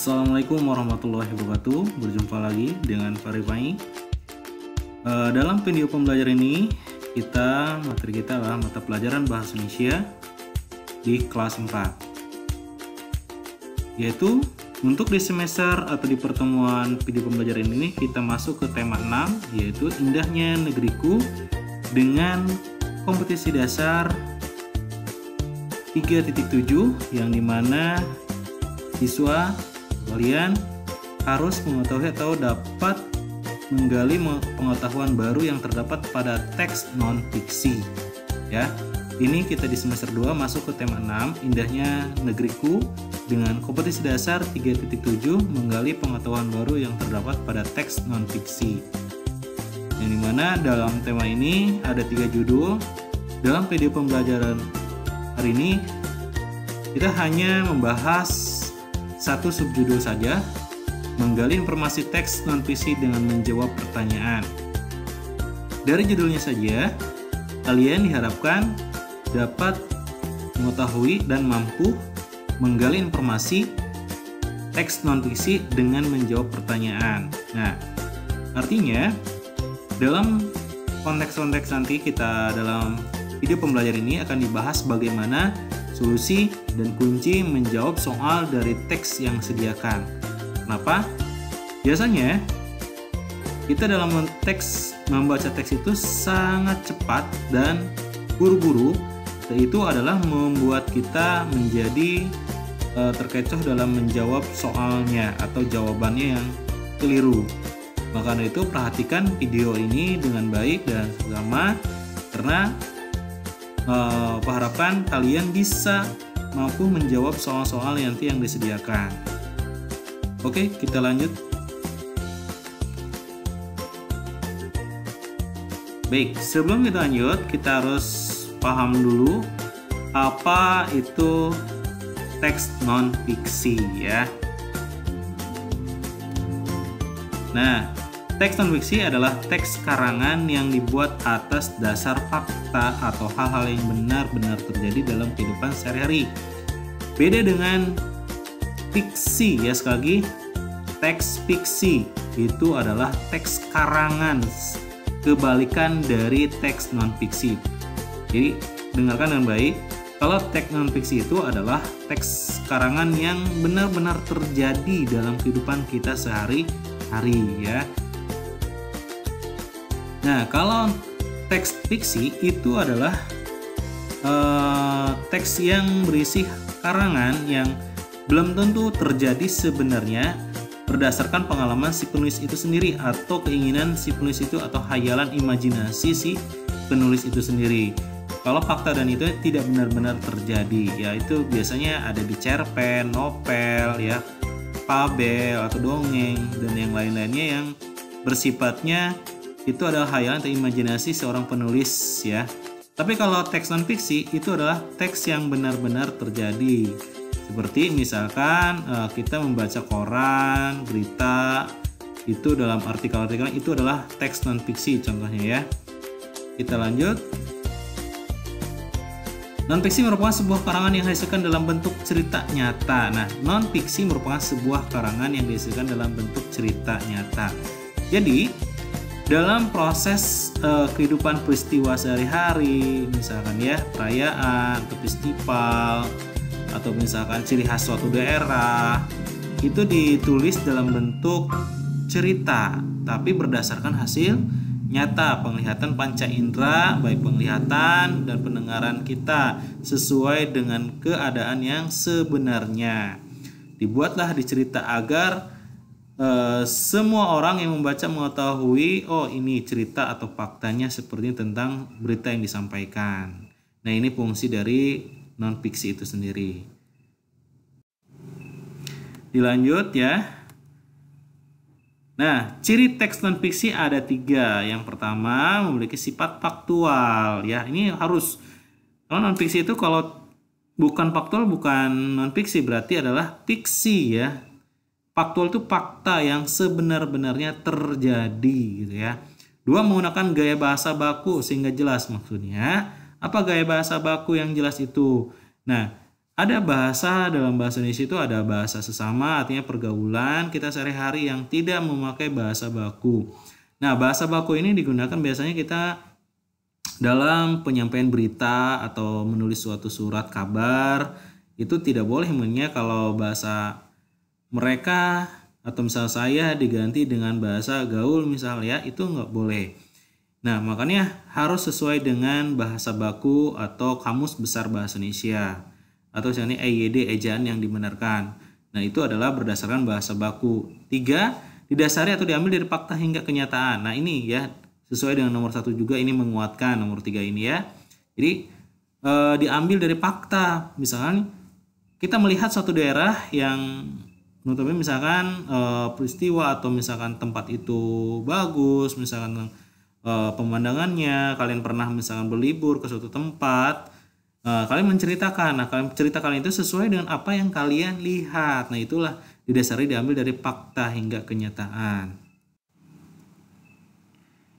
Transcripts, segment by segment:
Assalamualaikum warahmatullahi wabarakatuh. Berjumpa lagi dengan Farifai. Dalam video pembelajaran ini materi kita adalah mata pelajaran Bahasa Indonesia di kelas 4. Yaitu untuk di semester atau di pertemuan video pembelajaran ini kita masuk ke tema 6, yaitu indahnya negeriku dengan kompetisi dasar 3.7 yang dimana siswa kalian harus mengetahui atau dapat menggali pengetahuan baru yang terdapat pada teks non-fiksi. Ya, ini kita di semester 2 masuk ke tema 6, indahnya negeriku dengan kompetisi dasar 3.7 menggali pengetahuan baru yang terdapat pada teks non-fiksi. Yang dimana dalam tema ini ada 3 judul. Dalam video pembelajaran hari ini kita hanya membahas satu subjudul saja, menggali informasi teks non-fiksi dengan menjawab pertanyaan. Dari judulnya saja, kalian diharapkan dapat mengetahui dan mampu menggali informasi teks non-fiksi dengan menjawab pertanyaan. Nah, artinya dalam konteks-konteks nanti kita dalam video pembelajaran ini akan dibahas bagaimana solusi dan kunci menjawab soal dari teks yang disediakan. Kenapa? Biasanya kita dalam teks membaca teks itu sangat cepat dan buru-buru. Itu adalah membuat kita menjadi terkecoh dalam menjawab soalnya atau jawabannya yang keliru. Maka itu perhatikan video ini dengan baik dan seksama, karena harapkan kalian bisa mampu menjawab soal-soal nanti yang disediakan. Oke, kita lanjut. Baik, sebelum kita lanjut, kita harus paham dulu apa itu teks non-fiksi ya. Nah, teks non-fiksi adalah teks karangan yang dibuat atas dasar fakta atau hal-hal yang benar-benar terjadi dalam kehidupan sehari-hari. Beda dengan fiksi ya, sekali lagi, teks fiksi itu adalah teks karangan, kebalikan dari teks non-fiksi. Jadi dengarkan dengan baik, kalau teks non-fiksi itu adalah teks karangan yang benar-benar terjadi dalam kehidupan kita sehari-hari ya. Nah, kalau teks fiksi itu adalah teks yang berisi karangan yang belum tentu terjadi sebenarnya berdasarkan pengalaman si penulis itu sendiri atau keinginan si penulis itu atau hayalan imajinasi si penulis itu sendiri. Kalau fakta dan itu tidak benar-benar terjadi, ya itu biasanya ada di cerpen, novel, ya, fabel atau dongeng dan yang lain-lainnya yang bersifatnya itu adalah hayalan atau imajinasi seorang penulis ya. Tapi kalau teks non-fiksi itu adalah teks yang benar-benar terjadi. Seperti misalkan kita membaca koran, berita, itu dalam artikel-artikel itu adalah teks non-fiksi contohnya ya. Kita lanjut. Non-fiksi merupakan sebuah karangan yang dihasilkan dalam bentuk cerita nyata. Nah, non-fiksi merupakan sebuah karangan yang dihasilkan dalam bentuk cerita nyata. Jadi dalam proses kehidupan peristiwa sehari-hari, misalkan ya perayaan atau festival atau misalkan ciri khas suatu daerah, itu ditulis dalam bentuk cerita tapi berdasarkan hasil nyata, penglihatan panca indera, baik penglihatan dan pendengaran kita sesuai dengan keadaan yang sebenarnya. Dibuatlah di cerita agar semua orang yang membaca mengetahui, oh ini cerita atau faktanya seperti tentang berita yang disampaikan. Nah, ini fungsi dari non-fiksi itu sendiri. Dilanjut ya. Nah, ciri teks non-fiksi ada 3. Yang pertama, memiliki sifat faktual ya. Ini harus, kalau non-fiksi itu kalau bukan faktual bukan non-fiksi, berarti adalah fiksi ya. Faktual itu fakta yang sebenar-benarnya terjadi gitu ya. 2, menggunakan gaya bahasa baku sehingga jelas. Maksudnya apa gaya bahasa baku yang jelas itu? Nah, Ada bahasa, dalam bahasa Indonesia itu ada bahasa sesama, artinya pergaulan kita sehari-hari yang tidak memakai bahasa baku. Nah, bahasa baku ini digunakan biasanya kita dalam penyampaian berita atau menulis suatu surat kabar. Itu tidak boleh menurutnya kalau bahasa mereka atau misal saya diganti dengan bahasa gaul misal ya, itu nggak boleh. Nah, makanya harus sesuai dengan bahasa baku atau Kamus Besar Bahasa Indonesia atau misalnya EYD, ejaan yang dibenarkan. Nah, itu adalah berdasarkan bahasa baku. 3, didasari atau diambil dari fakta hingga kenyataan. Nah, ini ya sesuai dengan nomor 1 juga, ini menguatkan nomor 3 ini ya. Jadi diambil dari fakta. Misalkan kita melihat suatu daerah yang notabene misalkan peristiwa atau misalkan tempat itu bagus, misalkan pemandangannya, kalian pernah misalkan berlibur ke suatu tempat, kalian menceritakan. Nah, kalian cerita kalian itu sesuai dengan apa yang kalian lihat. Nah, itulah didasari diambil dari fakta hingga kenyataan.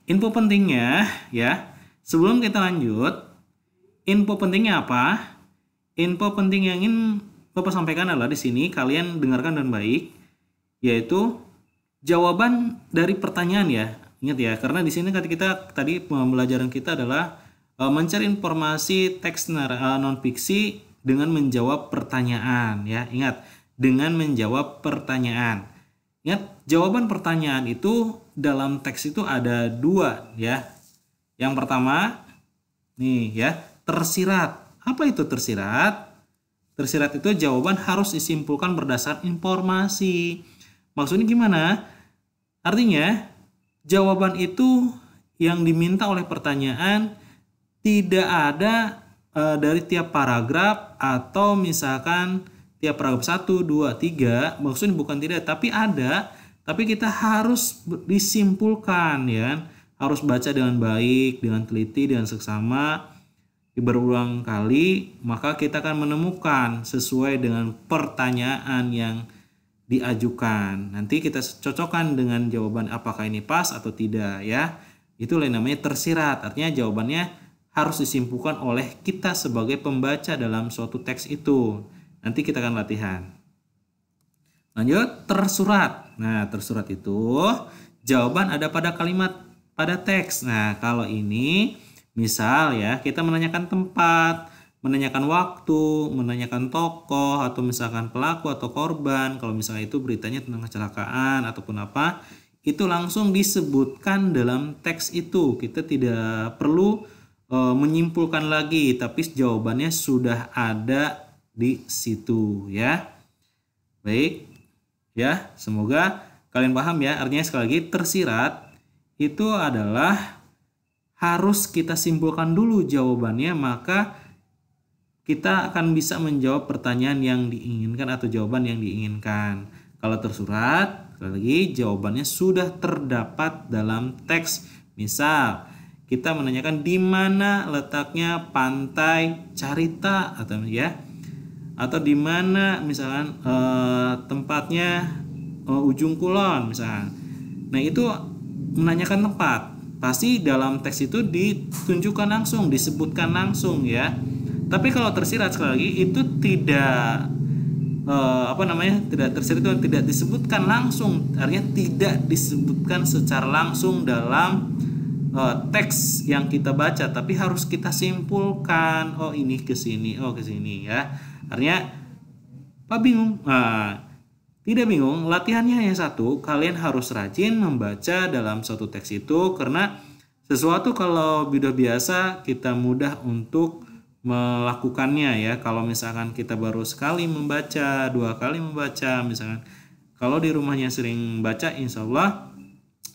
Info pentingnya ya, sebelum kita lanjut, info pentingnya apa? Info penting yang ingin Bapak sampaikan adalah di sini kalian dengarkan dengan baik, yaitu jawaban dari pertanyaan ya. Ingat ya, karena di sini kita tadi pembelajaran kita adalah mencari informasi teks non fiksi dengan menjawab pertanyaan ya. Ingat, dengan menjawab pertanyaan. Ingat, jawaban pertanyaan itu dalam teks itu ada 2 ya. Yang pertama nih ya, tersirat. Apa itu tersirat? Tersirat itu jawaban harus disimpulkan berdasar informasi. Maksudnya gimana? Artinya jawaban itu yang diminta oleh pertanyaan tidak ada dari tiap paragraf atau misalkan tiap paragraf 1, 2, 3. Maksudnya bukan tidak, tapi ada. Tapi kita harus disimpulkan ya. Harus baca dengan baik, dengan teliti, dengan seksama. Berulang kali, maka kita akan menemukan sesuai dengan pertanyaan yang diajukan. Nanti kita cocokkan dengan jawaban apakah ini pas atau tidak ya. Itulah yang namanya tersirat. Artinya jawabannya harus disimpulkan oleh kita sebagai pembaca dalam suatu teks itu. Nanti kita akan latihan. Lanjut, tersurat. Nah, tersurat itu jawaban ada pada kalimat pada teks. Nah, kalau ini misal ya, kita menanyakan tempat, menanyakan waktu, menanyakan tokoh, atau misalkan pelaku atau korban. Kalau misalnya itu beritanya tentang kecelakaan ataupun apa, itu langsung disebutkan dalam teks itu. Kita tidak perlu menyimpulkan lagi, tapi jawabannya sudah ada di situ ya. Baik ya, semoga kalian paham ya. Artinya sekali lagi, tersirat itu adalah harus kita simpulkan dulu jawabannya, maka kita akan bisa menjawab pertanyaan yang diinginkan atau jawaban yang diinginkan. Kalau tersurat, sekali lagi jawabannya sudah terdapat dalam teks. Misal, kita menanyakan di mana letaknya pantai Carita atau ya, atau di mana misalkan tempatnya Ujung Kulon misalkan. Nah, itu menanyakan tempat. Pasti dalam teks itu ditunjukkan langsung, disebutkan langsung ya. Tapi kalau tersirat sekali lagi itu tidak tidak tersirat itu tidak disebutkan langsung. Artinya tidak disebutkan secara langsung dalam teks yang kita baca, tapi harus kita simpulkan. Oh, ini ke sini, oh ke sini ya. Artinya Pak bingung? Tidak bingung, latihannya hanya satu, kalian harus rajin membaca dalam suatu teks itu, karena sesuatu kalau sudah biasa kita mudah untuk melakukannya ya. Kalau misalkan kita baru sekali membaca, 2 kali membaca, misalkan kalau di rumahnya sering baca, insya Allah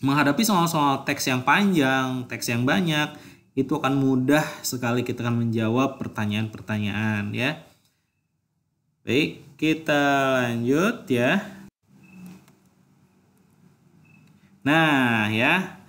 menghadapi soal-soal teks yang panjang, teks yang banyak, itu akan mudah sekali kita akan menjawab pertanyaan-pertanyaan ya. Baik, kita lanjut ya. Nah, ya.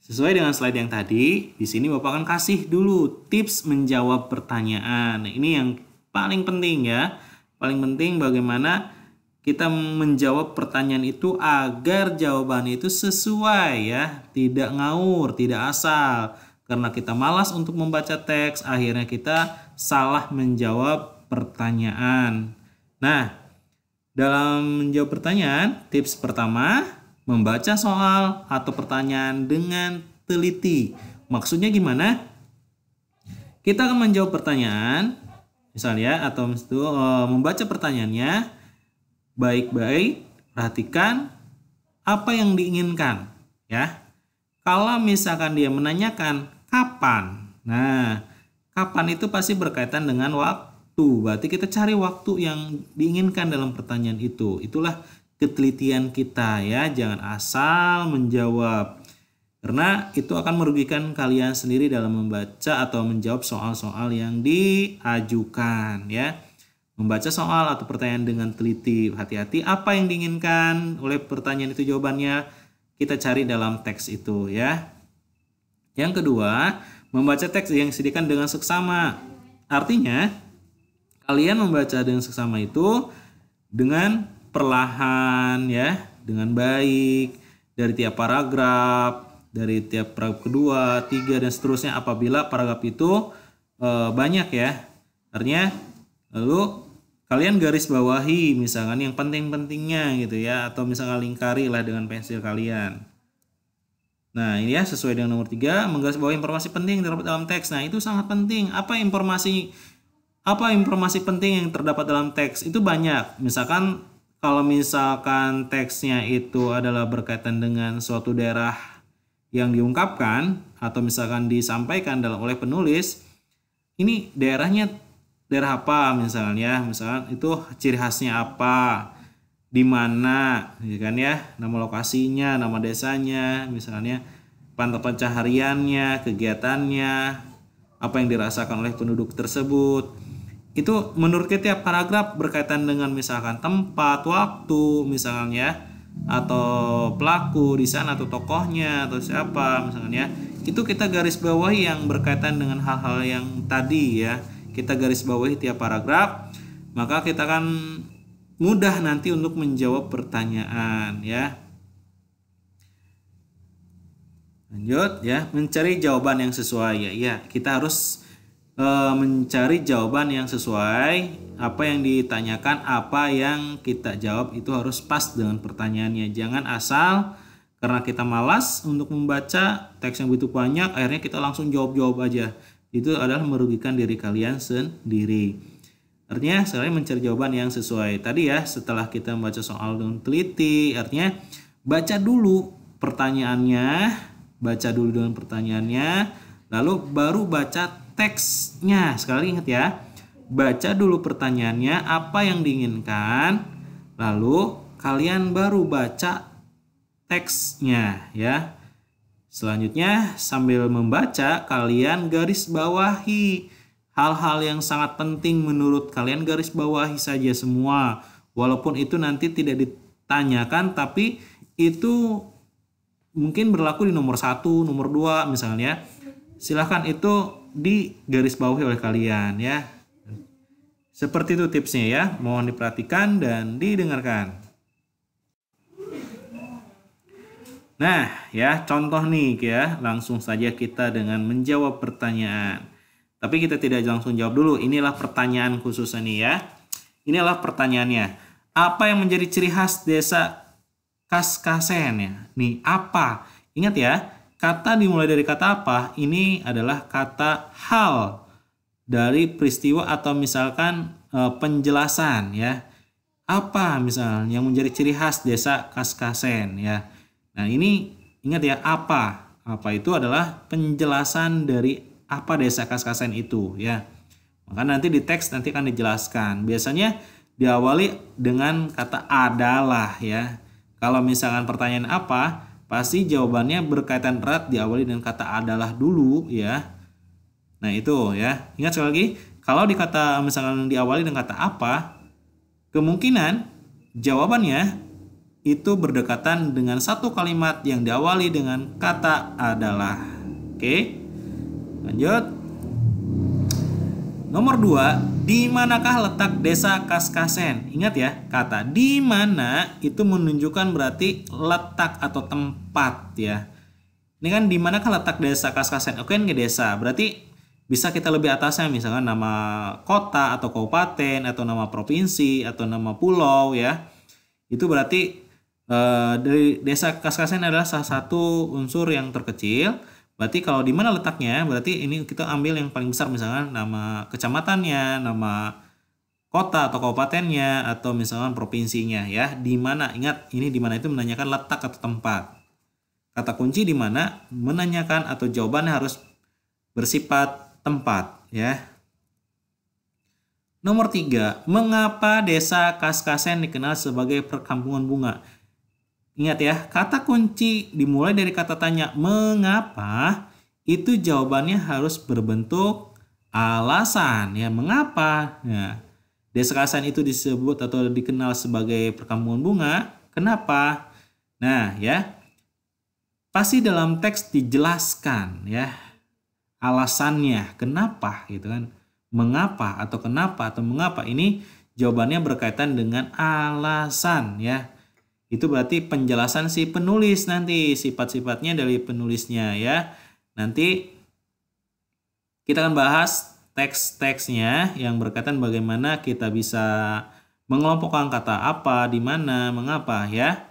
Sesuai dengan slide yang tadi, di sini Bapak akan kasih dulu tips menjawab pertanyaan. Nah, ini yang paling penting ya. Paling penting bagaimana kita menjawab pertanyaan itu agar jawaban itu sesuai ya, tidak ngawur, tidak asal. Karena kita malas untuk membaca teks, akhirnya kita salah menjawab pertanyaan. Nah, dalam menjawab pertanyaan, tips pertama, membaca soal atau pertanyaan dengan teliti. Maksudnya gimana? Kita akan menjawab pertanyaan, misalnya, atau membaca pertanyaannya baik-baik, perhatikan apa yang diinginkan, ya. Kalau misalkan dia menanyakan kapan, nah, kapan itu pasti berkaitan dengan waktu. Berarti kita cari waktu yang diinginkan dalam pertanyaan itu. Itulah ketelitian kita, ya. Jangan asal menjawab. Karena itu akan merugikan kalian sendiri dalam membaca atau menjawab soal-soal yang diajukan, ya. Membaca soal atau pertanyaan dengan teliti. Hati-hati apa yang diinginkan oleh pertanyaan itu, jawabannya kita cari dalam teks itu, ya. Yang kedua, membaca teks yang disediakan dengan seksama. Artinya, kalian membaca dengan seksama itu dengan perlahan, ya, dengan baik, dari tiap paragraf, dari tiap paragraf kedua, 3, dan seterusnya apabila paragraf itu banyak, ya. Artinya, lalu kalian garis bawahi misalkan yang penting-pentingnya gitu, ya, atau misalkan lingkari lah dengan pensil kalian. Nah, ini ya sesuai dengan nomor 3, menggarisbawahi informasi penting terdapat dalam teks. Nah, itu sangat penting. Apa informasi penting yang terdapat dalam teks? Itu banyak. Misalkan kalau misalkan teksnya itu adalah berkaitan dengan suatu daerah yang diungkapkan atau misalkan disampaikan oleh penulis, ini daerahnya daerah apa misalnya, misalkan itu ciri khasnya apa, di mana, ya kan, ya, nama lokasinya, nama desanya, misalnya pantauan pencahariannya, kegiatannya, apa yang dirasakan oleh penduduk tersebut. Itu menurut kita tiap paragraf berkaitan dengan misalkan tempat, waktu, misalnya, atau pelaku di sana atau tokohnya atau siapa misalnya. Itu kita garis bawahi yang berkaitan dengan hal-hal yang tadi, ya. Kita garis bawahi tiap paragraf, maka kita akan mudah nanti untuk menjawab pertanyaan, ya. Lanjut, ya, mencari jawaban yang sesuai, ya. Kita harus mencari jawaban yang sesuai, apa yang ditanyakan, apa yang kita jawab itu harus pas dengan pertanyaannya. Jangan asal karena kita malas untuk membaca teks yang begitu banyak, akhirnya kita langsung jawab aja. Itu adalah merugikan diri kalian sendiri. Artinya sekali mencari jawaban yang sesuai. Tadi, ya, setelah kita membaca soal dengan teliti, artinya baca dulu pertanyaannya, lalu baru baca teksnya. Sekali ingat, ya, baca dulu pertanyaannya, apa yang diinginkan, lalu kalian baru baca teksnya, ya. Selanjutnya, sambil membaca, kalian garis bawahi hal-hal yang sangat penting menurut kalian, garis bawahi saja semua. Walaupun itu nanti tidak ditanyakan, tapi itu mungkin berlaku di nomor 1, nomor 2 misalnya. Silahkan itu di garis bawahi oleh kalian, ya. Seperti itu tipsnya, ya. Mohon diperhatikan dan didengarkan. Nah, ya, contoh nih, ya. Langsung saja kita dengan menjawab pertanyaan. Tapi kita tidak langsung jawab dulu. Inilah pertanyaan khususnya nih, ya. Inilah pertanyaannya. Apa yang menjadi ciri khas desa Kaskasen, ya? Nih, apa? Ingat, ya. Kata dimulai dari kata apa? Ini adalah kata hal dari peristiwa atau misalkan penjelasan, ya. Apa misalnya yang menjadi ciri khas desa Kaskasen, ya. Nah, ini ingat, ya, apa? Apa itu adalah penjelasan dari apa desa Kaskasen itu, ya. Maka nanti di teks nanti akan dijelaskan. Biasanya diawali dengan kata adalah, ya. Kalau misalkan pertanyaan apa, pasti jawabannya berkaitan erat diawali dengan kata adalah dulu, ya. Nah, itu, ya. Ingat sekali lagi, kalau dikata misalkan diawali dengan kata apa, kemungkinan jawabannya itu berdekatan dengan satu kalimat yang diawali dengan kata adalah. Oke. Lanjut. Nomor 2, di manakah letak desa Kaskasen? Ingat, ya, kata di mana itu menunjukkan berarti letak atau tempat, ya. Ini kan di manakah letak desa Kaskasen? Oke, ini desa. Berarti bisa kita lebih atasnya, misalkan nama kota atau kabupaten atau nama provinsi atau nama pulau ya. Itu berarti dari desa Kaskasen adalah salah satu unsur yang terkecil. Berarti kalau di mana letaknya, berarti ini kita ambil yang paling besar, misalkan nama kecamatannya, nama kota atau kabupatennya, atau misalkan provinsinya ya. Di mana, ingat ini di mana itu menanyakan letak atau tempat. Kata kunci di mana menanyakan atau jawabannya harus bersifat tempat ya. Nomor 3, mengapa desa Kaskasen dikenal sebagai perkampungan bunga? Ingat ya, kata kunci dimulai dari kata tanya mengapa, itu jawabannya harus berbentuk alasan ya, mengapa. Ya, desa Kaskasen itu disebut atau dikenal sebagai perkampungan bunga, kenapa? Nah ya, pasti dalam teks dijelaskan ya alasannya kenapa gitu kan, mengapa atau kenapa atau mengapa, ini jawabannya berkaitan dengan alasan ya. Itu berarti penjelasan si penulis, nanti sifat-sifatnya dari penulisnya ya. Nanti kita akan bahas teks-teksnya yang berkaitan bagaimana kita bisa mengelompokkan kata apa, di mana, mengapa ya.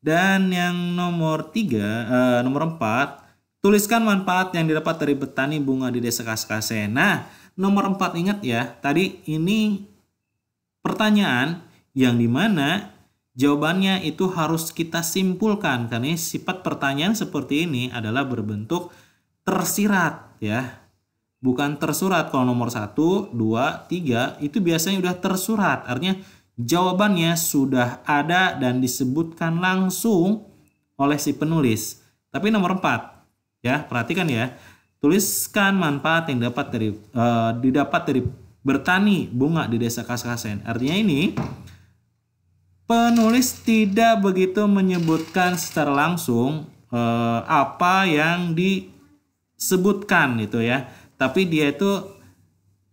Dan yang nomor 4, tuliskan manfaat yang didapat dari bertani bunga di desa Kaskasen. Nah, nomor 4 ingat ya, tadi ini pertanyaan yang dimana jawabannya itu harus kita simpulkan, karena sifat pertanyaan seperti ini adalah berbentuk tersirat ya, bukan tersurat. Kalau nomor 1, 2, 3 itu biasanya udah tersurat, artinya jawabannya sudah ada dan disebutkan langsung oleh si penulis. Tapi nomor 4 ya, perhatikan ya, tuliskan manfaat yang didapat dari bertani bunga di desa Kaskasen. Artinya ini penulis tidak begitu menyebutkan secara langsung apa yang disebutkan itu ya, tapi dia itu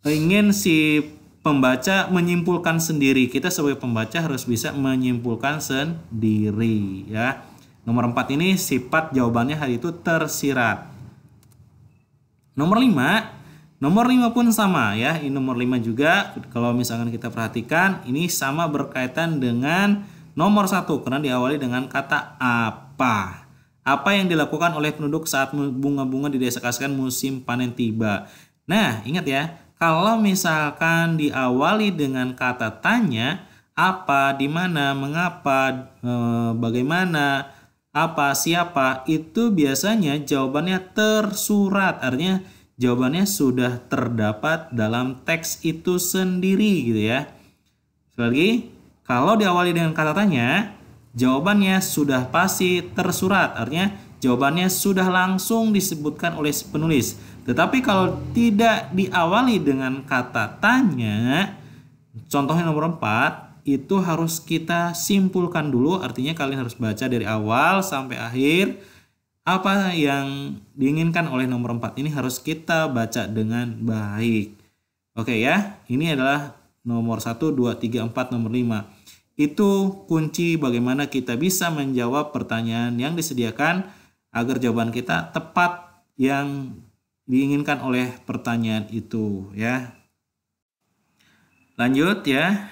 ingin si pembaca menyimpulkan sendiri. Kita sebagai pembaca harus bisa menyimpulkan sendiri ya. Nomor 4 ini sifat jawabannya hari itu tersirat. Nomor 5 pun sama ya. Ini nomor 5 juga, kalau misalkan kita perhatikan ini sama berkaitan dengan nomor 1 karena diawali dengan kata apa. Apa yang dilakukan oleh penduduk saat bunga-bunga di desa Kaskasen musim panen tiba. Nah, ingat ya, kalau misalkan diawali dengan kata tanya, apa, di mana, mengapa, bagaimana, apa, siapa, itu biasanya jawabannya tersurat, artinya jawabannya sudah terdapat dalam teks itu sendiri gitu ya. Sekali lagi, kalau diawali dengan kata tanya, jawabannya sudah pasti tersurat, artinya jawabannya sudah langsung disebutkan oleh penulis. Tetapi kalau tidak diawali dengan kata tanya, contohnya nomor 4, itu harus kita simpulkan dulu, artinya kalian harus baca dari awal sampai akhir. Apa yang diinginkan oleh nomor 4 ini harus kita baca dengan baik. Oke ya, ini adalah nomor 1, 2, 3, 4, nomor 5. Itu kunci bagaimana kita bisa menjawab pertanyaan yang disediakan agar jawaban kita tepat yang diinginkan oleh pertanyaan itu ya. Lanjut ya.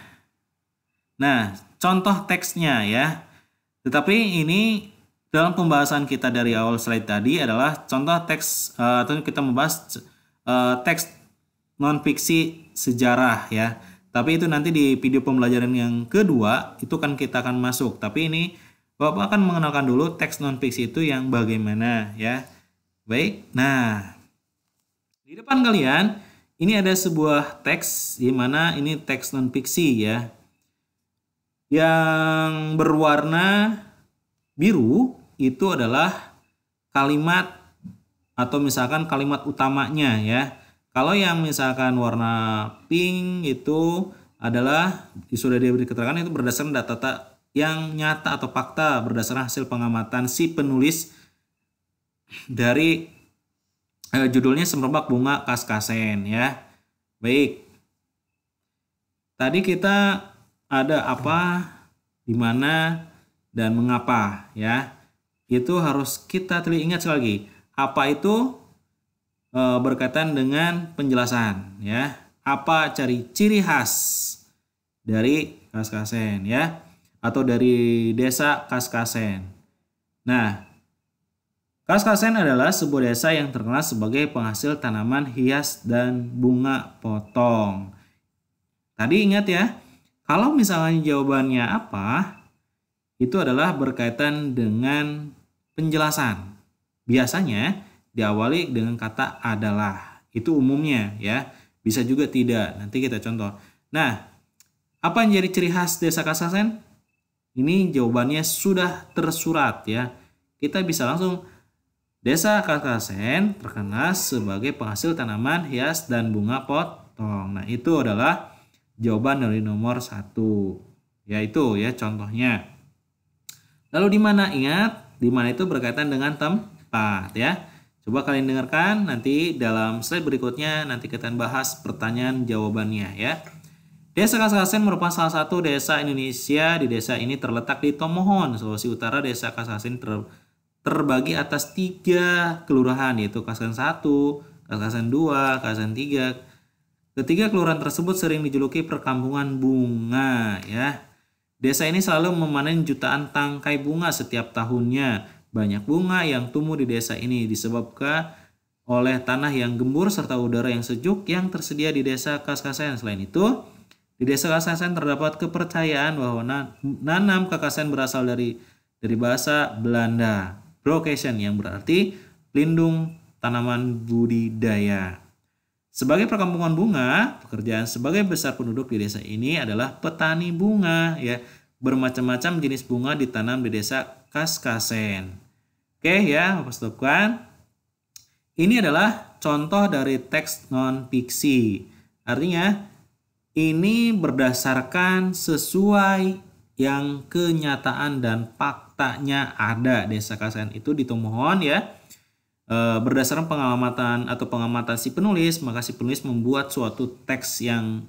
Nah, contoh teksnya ya. Tetapi ini dalam pembahasan kita dari awal slide tadi adalah contoh teks, atau kita membahas teks non-fiksi sejarah ya. Tapi itu nanti di video pembelajaran yang kedua itu kan kita akan masuk. Tapi ini Bapak akan mengenalkan dulu teks non-fiksi itu yang bagaimana ya. Baik, nah di depan kalian ini ada sebuah teks di mana ini teks non-fiksi ya. Yang berwarna biru itu adalah kalimat atau misalkan kalimat utamanya ya. Kalau yang misalkan warna pink itu adalah sudah diberi keterangan itu berdasarkan data yang nyata atau fakta berdasarkan hasil pengamatan si penulis dari judulnya Semerbak Bunga Kaskasen ya. Baik. Tadi kita ada apa, di mana, dan mengapa ya. Itu harus kita ingat sekali lagi. Apa itu berkaitan dengan penjelasan ya. Apa ciri khas dari Kaskasen ya, atau dari desa Kaskasen. Nah, Kaskasen adalah sebuah desa yang terkenal sebagai penghasil tanaman hias dan bunga potong. Tadi ingat ya, kalau misalnya jawabannya apa, itu adalah berkaitan dengan penjelasan. Biasanya diawali dengan kata adalah. Itu umumnya ya. Bisa juga tidak. Nanti kita contoh. Nah, apa yang jadi ciri khas desa Kaskasen? Ini jawabannya sudah tersurat ya. Kita bisa langsung, desa Kaskasen terkenal sebagai penghasil tanaman hias dan bunga potong. Nah, itu adalah jawaban dari nomor 1. Yaitu ya contohnya. Lalu di mana? Ingat, di mana itu berkaitan dengan tempat ya. Coba kalian dengarkan, nanti dalam slide berikutnya nanti kita bahas pertanyaan jawabannya ya. Desa Kaskasen merupakan salah satu desa Indonesia. Di desa ini terletak di Tomohon, Sulawesi Utara. Desa Kaskasen terbagi atas 3 kelurahan, yaitu Kaskasen 1, Kaskasen 2, Kaskasen 3. Ketiga kelurahan tersebut sering dijuluki perkampungan bunga ya. Desa ini selalu memanen jutaan tangkai bunga setiap tahunnya. Banyak bunga yang tumbuh di desa ini disebabkan oleh tanah yang gembur serta udara yang sejuk yang tersedia di desa Kaskasen. Selain itu, di desa Kaskasen terdapat kepercayaan bahwa nanam Kaskasen berasal dari bahasa Belanda, brocation, yang berarti lindung tanaman budidaya. Sebagai perkampungan bunga, pekerjaan sebagai besar penduduk di desa ini adalah petani bunga ya. Bermacam-macam jenis bunga ditanam di desa Kaskasen. Oke ya, Bapak Stopkan. Ini adalah contoh dari teks non-fiksi. Artinya ini berdasarkan sesuai yang kenyataan dan faktanya ada. Desa Kaskasen itu di Tomohon ya. Berdasarkan pengamatan si penulis, maka si penulis membuat suatu teks yang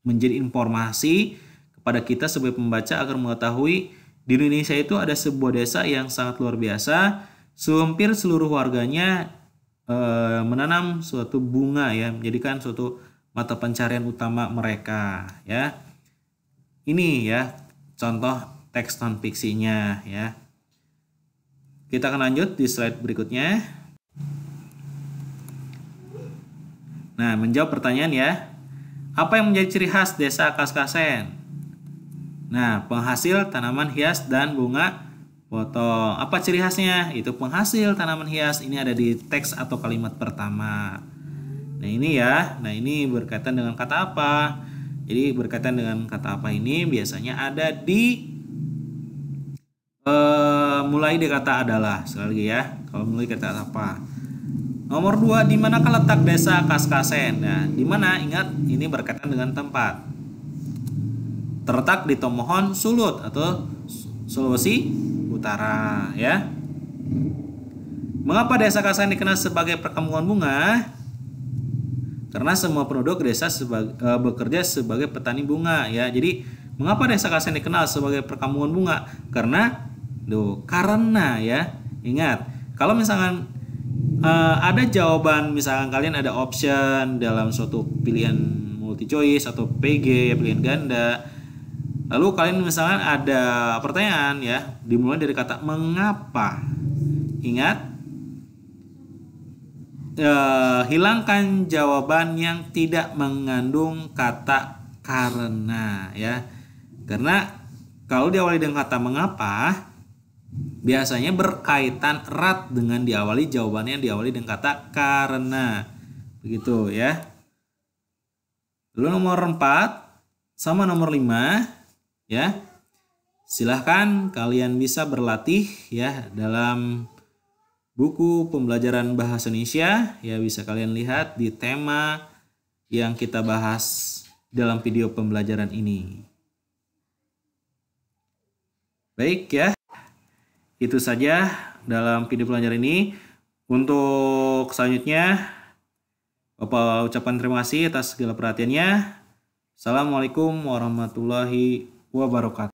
menjadi informasi kepada kita sebagai pembaca agar mengetahui di Indonesia itu ada sebuah desa yang sangat luar biasa. Hampir seluruh warganya menanam suatu bunga ya, menjadikan suatu mata pencarian utama mereka ya. Ini ya contoh teks non fiksinya ya. Kita akan lanjut di slide berikutnya. Nah, menjawab pertanyaan ya. Apa yang menjadi ciri khas desa Kaskasen? Nah, penghasil tanaman hias dan bunga potong. Apa ciri khasnya? Itu penghasil tanaman hias. Ini ada di teks atau kalimat pertama. Nah, ini ya. Nah, ini berkaitan dengan kata apa? Jadi berkaitan dengan kata apa ini biasanya ada di mulai dari kata adalah. Sekali lagi ya. Kalau mulai kata apa? Nomor 2, di manakah letak desa Kaskasen? Nah, di mana? Ingat, ini berkaitan dengan tempat. Terletak di Tomohon, Sulut atau Sulawesi Utara ya. Mengapa desa Kaskasen dikenal sebagai perkampungan bunga? Karena semua penduduk desa bekerja sebagai petani bunga ya. Jadi mengapa desa Kaskasen dikenal sebagai perkampungan bunga? Karena ya. Ingat, kalau misalkan ada jawaban, misalkan kalian ada option dalam suatu pilihan multi choice atau PG ya, pilihan ganda. Lalu kalian misalkan ada pertanyaan ya, dimulai dari kata mengapa. Ingat, hilangkan jawaban yang tidak mengandung kata karena ya. Karena kalau diawali dengan kata mengapa, biasanya berkaitan erat dengan jawabannya diawali dengan kata karena. Begitu ya. Lalu nomor 4 sama nomor 5 ya. Silahkan kalian bisa berlatih ya dalam buku pembelajaran bahasa Indonesia ya, bisa kalian lihat di tema yang kita bahas dalam video pembelajaran ini. Baik ya. Itu saja dalam video pembelajaran ini. Untuk selanjutnya Bapak ucapkan terima kasih atas segala perhatiannya. Assalamualaikum warahmatullahi wabarakatuh.